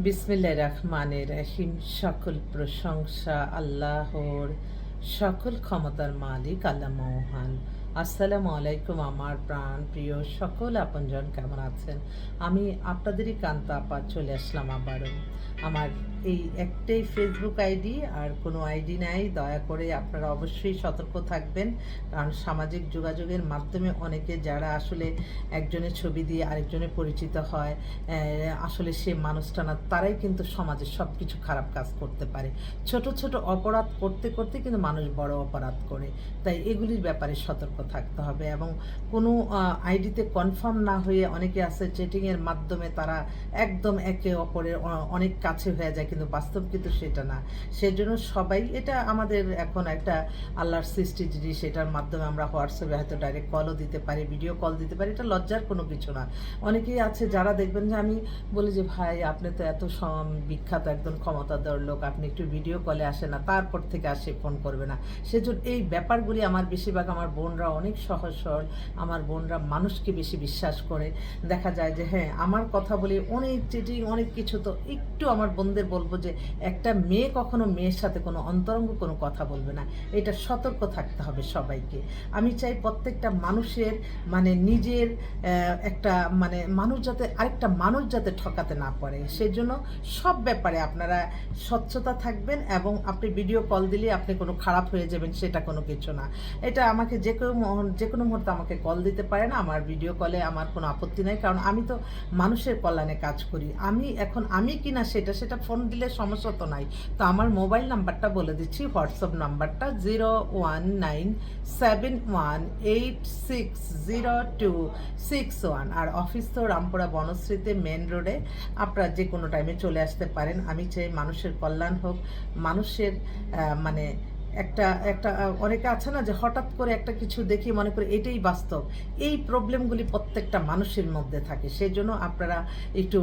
বিসমিল্লাহির রহমানির রহিম। সকল প্রশংসা আল্লাহর, সকল ক্ষমতার মালিক আল্লাহ মহান। আসসালামু আলাইকুম আমার প্রাণ প্রিয় সকল আপনজন, কেমন আছেন? আমি আপনাদেরই কান্তা আপা চলে আসলাম আবারও। আমার এই একটাই ফেসবুক আইডি, আর কোনো আইডি নাই। দয়া করে আপনারা অবশ্যই সতর্ক থাকবেন, কারণ সামাজিক যোগাযোগের মাধ্যমে অনেকে যারা আসলে একজনের ছবি দিয়ে আরেকজনের পরিচিত হয়, আসলে সে মানুষটা না, তারাই কিন্তু সমাজে সব কিছু খারাপ কাজ করতে পারে। ছোট ছোট অপরাধ করতে করতে কিন্তু মানুষ বড় অপরাধ করে। তাই এগুলির ব্যাপারে সতর্ক থাকতে হবে। এবং কোনো আইডিতে কনফার্ম না হয়ে অনেকে আছে চেটিংয়ের মাধ্যমে তারা একদম একে অপরের অনেক কাছে হয়ে যায়, কিন্তু বাস্তব কিন্তু সেটা না। সেজন্য সবাই, এটা আমাদের এখন একটা আল্লাহর সৃষ্টি জিনিস, এটার মাধ্যমে আমরা হোয়াটসঅ্যাপে হয়তো ডাইরেক্ট কলও দিতে পারি, ভিডিও কল দিতে পারি, এটা লজ্জার কোনো কিছু না। অনেকেই আছে যারা দেখবেন যে আমি বলি যে ভাই আপনি তো এত বিখ্যাত একজন ক্ষমতাধর লোক, আপনি একটু ভিডিও কলে আসে না, তারপর থেকে আসে ফোন করবে না। সেজন্য এই ব্যাপারগুলি আমার বেশিরভাগ আমার বোনরা অনেক সহজ সরল, আমার বোনরা মানুষকে বেশি বিশ্বাস করে। দেখা যায় যে হ্যাঁ, আমার কথা বলি অনেক চিটিং অনেক কিছু, তো একটু আমার বোনদের বলবো যে একটা মেয়ে কখনো মেয়ের সাথে কোনো অন্তরঙ্গ কোনো কথা বলবে না, এটা সতর্ক থাকতে হবে সবাইকে। আমি চাই প্রত্যেকটা মানুষের মানে নিজের একটা মানে মানুষ যাতে আরেকটা মানুষ যাতে ঠকাতে না পারে, সেজন্য সব ব্যাপারে আপনারা স্বচ্ছতা থাকবেন। এবং আপনি ভিডিও কল দিলে আপনি কোনো খারাপ হয়ে যাবেন সেটা কোনো কিছু না। এটা আমাকে যে কোনো মুহূর্তে আমাকে কল দিতে পারেন, আমার ভিডিও কলে আমার কোনো আপত্তি নাই, কারণ আমি তো মানুষের কল্যাণে কাজ করি। আমি কি না সেটা ফোন দিলে সমস্যা তো নাই। তো আমার মোবাইল নাম্বারটা বলে দিচ্ছি, হোয়াটসঅ্যাপ নাম্বারটা 01971860261, আর অফিস তো রামপুরা বনশ্রীতে মেন রোডে। আপনারা যে কোনো টাইমে চলে আসতে পারেন। আমি চাই মানুষের কল্যাণ হোক, মানুষের মানে একটা একটা অনেকে আছে না যে হঠাৎ করে একটা কিছু দেখি মনে করে এটাই বাস্তব। এই প্রবলেমগুলি প্রত্যেকটা মানুষের মধ্যে থাকে। সেই জন্য আপনারা একটু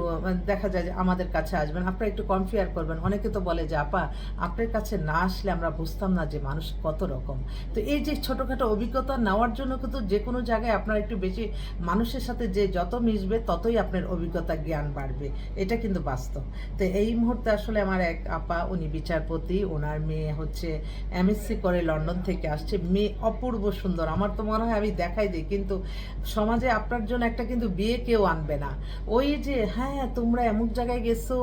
দেখা যায় যে আমাদের কাছে আসবেন, আপনারা একটু কনফিয়ার করবেন। অনেকে তো বলে যে আপা আপনার কাছে না আসলে আমরা বুঝতাম না যে মানুষ কত রকম। তো এই যে ছোটোখাটো অভিজ্ঞতা নেওয়ার জন্য কিন্তু যে কোনো জায়গায় আপনারা একটু বেশি মানুষের সাথে যে যত মিশবে ততই আপনার অভিজ্ঞতা জ্ঞান বাড়বে, এটা কিন্তু বাস্তব। তো এই মুহূর্তে আসলে আমার এক আপা, উনি বিচারপতি, ওনার মেয়ে হচ্ছে এমএসসি করে লন্ডন থেকে আসছে। মেয়ে অপূর্ব সুন্দর, আমার তো মনে হয় আমি দেখাই দিই, কিন্তু সমাজে আপনার জন্য একটা কিন্তু বিয়ে কেউ আনবে না। ওই যে হ্যাঁ তোমরা এমন জায়গায় গেছো,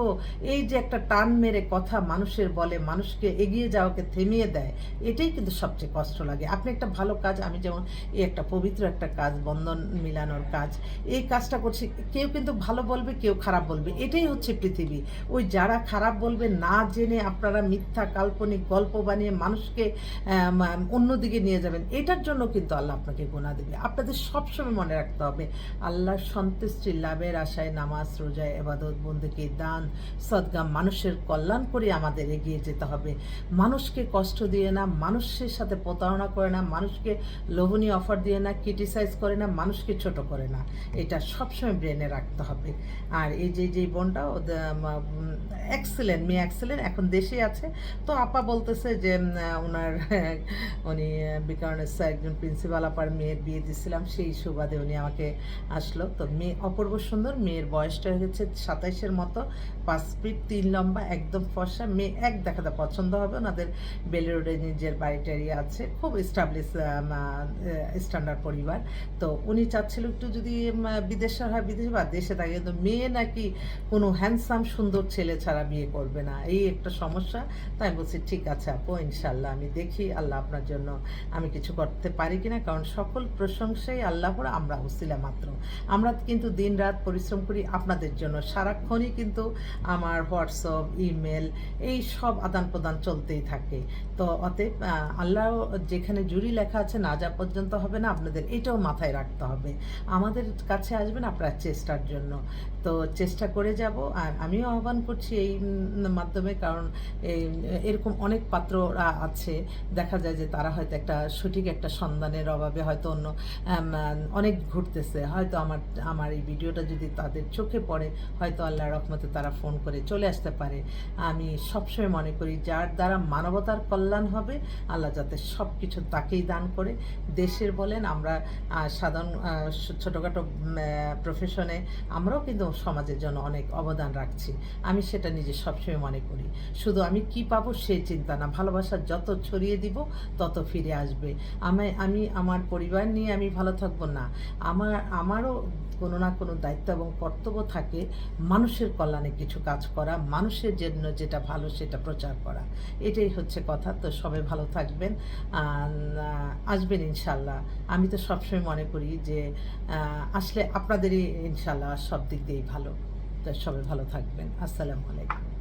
এই যে একটা টান মেরে কথা মানুষের বলে, মানুষকে এগিয়ে যাওয়াকে থামিয়ে দেয়, এটাই কিন্তু সবচেয়ে কষ্ট লাগে। আপনি একটা ভালো কাজ, আমি যেমন এই একটা পবিত্র একটা কাজ, বন্ধন মিলানোর কাজ, এই কাজটা করছি, কেউ কিন্তু ভালো বলবে, কেউ খারাপ বলবে, এটাই হচ্ছে পৃথিবী। ওই যারা খারাপ বলবে না জেনে আপনারা মিথ্যা কাল্পনিক গল্প বানিয়ে মানুষকে অন্যদিকে নিয়ে যাবেন, এটার জন্য কিন্তু আল্লাহ আপনাকে গুনাহ দেবে। আপনাদের সবসময় মনে রাখতে হবে, আল্লাহর সন্তুষ্টি লাভের আশায় নামাজ রোজা ইবাদত বন্দেগী দান সদকা মানুষের কল্যাণ করে আমাদের এগিয়ে যেতে হবে। মানুষকে কষ্ট দিয়ে না, মানুষের সাথে প্রতারণা করে না, মানুষকে লোভনীয় অফার দিয়ে না, ক্রিটিসাইজ করে না, মানুষকে ছোট করে না, এটা সবসময় ব্রেনে রাখতে হবে। আর এই যে বোনটা এক্সেলেন্ট মেয়ে, এক্সেলেন্ট, এখন দেশে আছে। তো আপা বলতেছে যে ওনার উনি বিকারণের একজন প্রিন্সিপাল আপার মেয়ের বিয়ে দিয়েছিলাম, সেই সুবাদে উনি আমাকে আসলো। তো মেয়ে অপূর্ব সুন্দর, মেয়ের বয়সটা হয়েছে 27-এর মতো, 5 ফিট 3 লম্বা, একদম ফর্সা মেয়ে, এক দেখাতে পছন্দ হবে। ওনাদের বেলি রোডে নিজের বাড়িটারি আছে, খুব এস্টাবলিশ স্ট্যান্ডার্ড পরিবার। তো উনি চাচ্ছিল একটু যদি বিদেশে হয় বিদেশে বা দেশে থাকে, কিন্তু মেয়ে নাকি কোনো হ্যান্ডসাম সুন্দর ছেলে ছাড়া বিয়ে করবে না, এই একটা সমস্যা। তাই বলছি ঠিক আছে আপু, ইনশাল্লাহ আমি দেখি আল্লাহ আপনার জন্য আমি কিছু করতে পারি কিনা, কারণ সকল প্রশংসাই আল্লাহর, আমরা উসিলা মাত্র। আমরা কিন্তু দিন রাত পরিশ্রম করি আপনাদের জন্য, সারাক্ষণই কিন্তু আমার হোয়াটসঅ্যাপ ইমেল এই সব আদান প্রদান চলতেই থাকে। তো অতএব আল্লাহ যেখানে জুরি লেখা আছে না যা পর্যন্ত হবে না, আপনাদের এটাও মাথায় রাখতে হবে। আমাদের কাছে আসবেন আপনার চেষ্টার জন্য, তো চেষ্টা করে যাব। আর আমিও আহ্বান করছি এই মাধ্যমে, কারণ এরকম অনেক পাত্ররা আছে, দেখা যায় যে তারা হয়তো একটা সঠিক একটা সন্ধানের অভাবে হয়তো অন্য অনেক ঘুরতেছে, হয়তো আমার এই ভিডিওটা যদি তাদের চোখে পড়ে, হয়তো আল্লাহর রহমতে তারা ফোন করে চলে আসতে পারে। আমি সবসময় মনে করি যার দ্বারা মানবতার কল্যাণ হবে, আল্লাহ যাতে সব কিছু তাকেই দান করে। দেশের বলেন, আমরা সাধারণ ছোটোখাটো প্রফেশনে আমরাও কিন্তু সমাজের জন্য অনেক অবদান রাখছি। আমি সেটা নিজে সবসময় মনে করি। শুধু আমি কি পাবো সেই চিন্তা না, ভালোবাসা যত ছড়িয়ে দিব তত ফিরে আসবে। আমি আমার পরিবার নিয়ে আমি ভালো থাকবো না, আমারও কোনো না কোনো দায়িত্ব এবং কর্তব্য থাকে মানুষের কল্যাণে কিছু কাজ করা, মানুষের জন্য যেটা ভালো সেটা প্রচার করা। এটাই হচ্ছে কথা। তো সবাই ভালো থাকবেন, আসবেন ইনশাল্লাহ। আমি তো সবসময় মনে করি যে আসলে আপনাদেরই ইনশাল্লাহ সব দিক দিয়েই ভালো। তো সবাই ভালো থাকবেন। আসসালামু আলাইকুম।